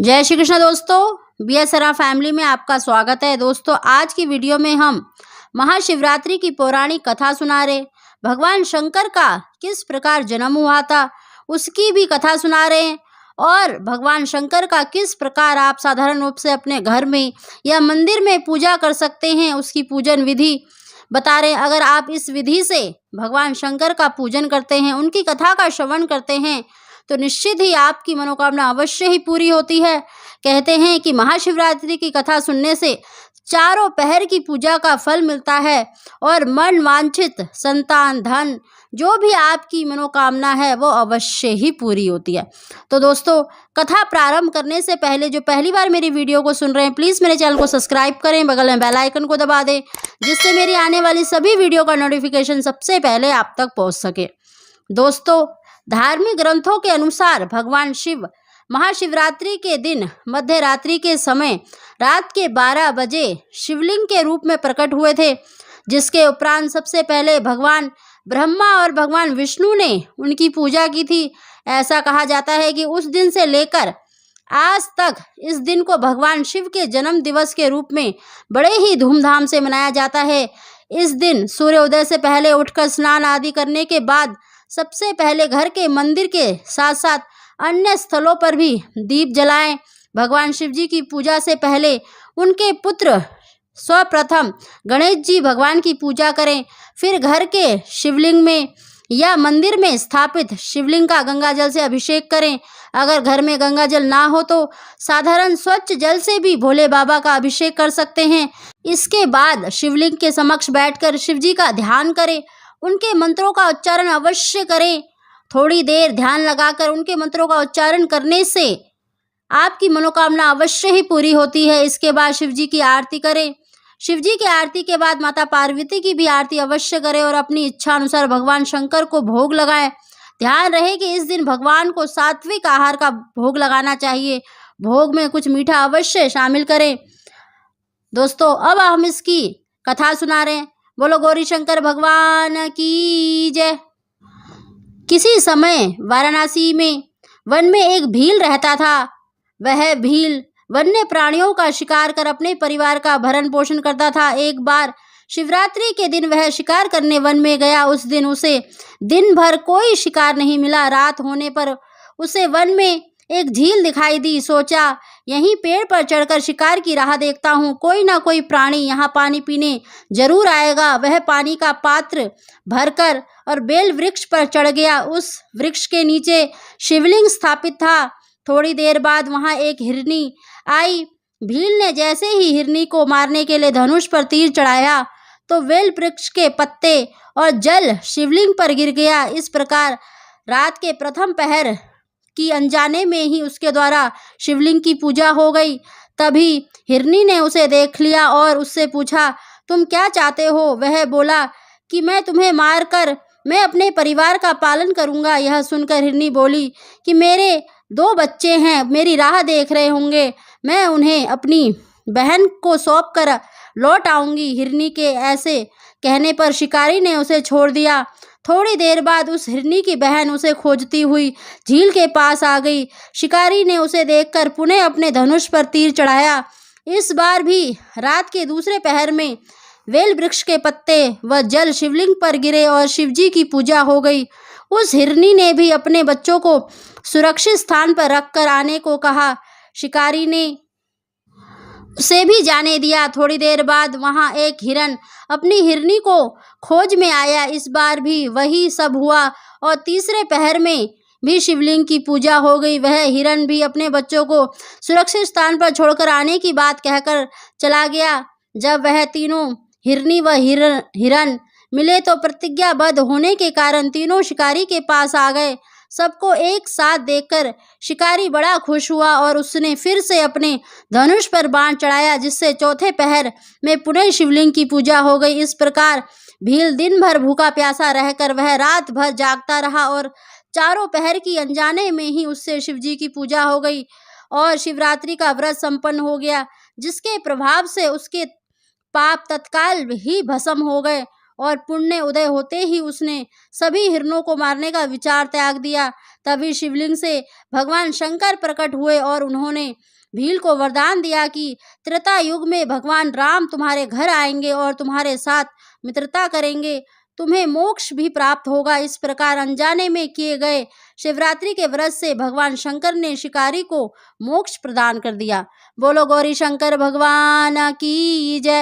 जय श्री कृष्ण दोस्तों, BSRA family में आपका स्वागत है। दोस्तों, आज की वीडियो में हम महाशिवरात्रि की पौराणिक कथा सुना रहे। भगवान शंकर का किस प्रकार जन्म हुआ था उसकी भी कथा सुना रहे हैं और भगवान शंकर का किस प्रकार आप साधारण रूप से अपने घर में या मंदिर में पूजा कर सकते हैं उसकी पूजन विधि बता रहे हैं। अगर आप इस विधि से भगवान शंकर का पूजन करते हैं, उनकी कथा का श्रवण करते हैं, तो निश्चित ही आपकी मनोकामना अवश्य ही पूरी होती है। कहते हैं कि महाशिवरात्रि की कथा सुनने से चारों पहर की पूजा का फल मिलता है और मन वांछित संतान, धन, जो भी आपकी मनोकामना है वो अवश्य ही पूरी होती है। तो दोस्तों, कथा प्रारंभ करने से पहले जो पहली बार मेरी वीडियो को सुन रहे हैं, प्लीज़ मेरे चैनल को सब्सक्राइब करें, बगल में बेल आइकन को दबा दें, जिससे मेरी आने वाली सभी वीडियो का नोटिफिकेशन सबसे पहले आप तक पहुँच सके। दोस्तों, धार्मिक ग्रंथों के अनुसार भगवान शिव महाशिवरात्रि के दिन मध्य रात्रि के समय रात के 12 बजे शिवलिंग के रूप में प्रकट हुए थे, जिसके उपरांत सबसे पहले भगवान ब्रह्मा और भगवान विष्णु ने उनकी पूजा की थी। ऐसा कहा जाता है कि उस दिन से लेकर आज तक इस दिन को भगवान शिव के जन्म दिवस के रूप में बड़े ही धूमधाम से मनाया जाता है। इस दिन सूर्योदय से पहले उठकर स्नान आदि करने के बाद सबसे पहले घर के मंदिर के साथ साथ अन्य स्थलों पर भी दीप जलाएं। भगवान शिव जी की पूजा से पहले उनके पुत्र सर्वप्रथम गणेश जी भगवान की पूजा करें, फिर घर के शिवलिंग में या मंदिर में स्थापित शिवलिंग का गंगा जल से अभिषेक करें। अगर घर में गंगा जल ना हो तो साधारण स्वच्छ जल से भी भोले बाबा का अभिषेक कर सकते हैं। इसके बाद शिवलिंग के समक्ष बैठकर शिव जी का ध्यान करें, उनके मंत्रों का उच्चारण अवश्य करें। थोड़ी देर ध्यान लगाकर उनके मंत्रों का उच्चारण करने से आपकी मनोकामना अवश्य ही पूरी होती है। इसके बाद शिव जी की आरती करें। शिव जी की आरती के बाद माता पार्वती की भी आरती अवश्य करें और अपनी इच्छा अनुसार भगवान शंकर को भोग लगाएं। ध्यान रहे कि इस दिन भगवान को सात्विक आहार का भोग लगाना चाहिए। भोग में कुछ मीठा अवश्य शामिल करें। दोस्तों, अब हम इसकी कथा सुना रहे हैं। बोलो गौरी शंकर भगवान की जय। किसी समय वाराणसी में वन में एक भील रहता था। वह भील वन्य प्राणियों का शिकार कर अपने परिवार का भरण पोषण करता था। एक बार शिवरात्रि के दिन वह शिकार करने वन में गया। उस दिन उसे दिन भर कोई शिकार नहीं मिला। रात होने पर उसे वन में एक झील दिखाई दी। सोचा, यहीं पेड़ पर चढ़कर शिकार की राह देखता हूँ, कोई ना कोई प्राणी यहाँ पानी पीने जरूर आएगा। वह पानी का पात्र भरकर और बेल वृक्ष पर चढ़ गया। उस वृक्ष के नीचे शिवलिंग स्थापित था। थोड़ी देर बाद वहाँ एक हिरनी आई। भील ने जैसे ही हिरनी को मारने के लिए धनुष पर तीर चढ़ाया तो बेल वृक्ष के पत्ते और जल शिवलिंग पर गिर गया। इस प्रकार रात के प्रथम पहर की अनजाने में ही उसके द्वारा शिवलिंग की पूजा हो गई। तभी हिरनी ने उसे देख लिया और उससे पूछा, तुम क्या चाहते हो? वह बोला कि मैं तुम्हें मारकर मैं अपने परिवार का पालन करूंगा। यह सुनकर हिरनी बोली कि मेरे 2 बच्चे हैं, मेरी राह देख रहे होंगे, मैं उन्हें अपनी बहन को सौंप कर लौट आऊंगी। हिरनी के ऐसे कहने पर शिकारी ने उसे छोड़ दिया। थोड़ी देर बाद उस हिरनी की बहन उसे खोजती हुई झील के पास आ गई। शिकारी ने उसे देखकर पुनः अपने धनुष पर तीर चढ़ाया। इस बार भी रात के दूसरे पहर में बेल वृक्ष के पत्ते व जल शिवलिंग पर गिरे और शिवजी की पूजा हो गई। उस हिरनी ने भी अपने बच्चों को सुरक्षित स्थान पर रखकर आने को कहा। शिकारी ने उसे भी जाने दिया। थोड़ी देर बाद वहां एक हिरन अपनी हिरनी को खोज में आया। इस बार भी वही सब हुआ और तीसरे पहर में भी शिवलिंग की पूजा हो गई। वह हिरन भी अपने बच्चों को सुरक्षित स्थान पर छोड़कर आने की बात कहकर चला गया। जब वह तीनों हिरनी व हिरन मिले तो प्रतिज्ञाबद्ध होने के कारण तीनों शिकारी के पास आ गए। सबको एक साथ देखकर शिकारी बड़ा खुश हुआ और उसने फिर से अपने धनुष पर बाण चढ़ाया, जिससे चौथे पहर में पुनः शिवलिंग की पूजा हो गई। इस प्रकार भील दिन भर भूखा प्यासा रहकर वह रात भर जागता रहा और चारों पहर की अनजाने में ही उससे शिवजी की पूजा हो गई और शिवरात्रि का व्रत संपन्न हो गया, जिसके प्रभाव से उसके पाप तत्काल ही भस्म हो गए। और पुण्य उदय होते ही उसने सभी हिरणों को मारने का विचार त्याग दिया। तभी शिवलिंग से भगवान शंकर प्रकट हुए और उन्होंने भील को वरदान दिया कि त्रेता युग में भगवान राम तुम्हारे घर आएंगे और तुम्हारे साथ मित्रता करेंगे, तुम्हें मोक्ष भी प्राप्त होगा। इस प्रकार अनजाने में किए गए शिवरात्रि के व्रत से भगवान शंकर ने शिकारी को मोक्ष प्रदान कर दिया। बोलो गौरी शंकर भगवान की जय।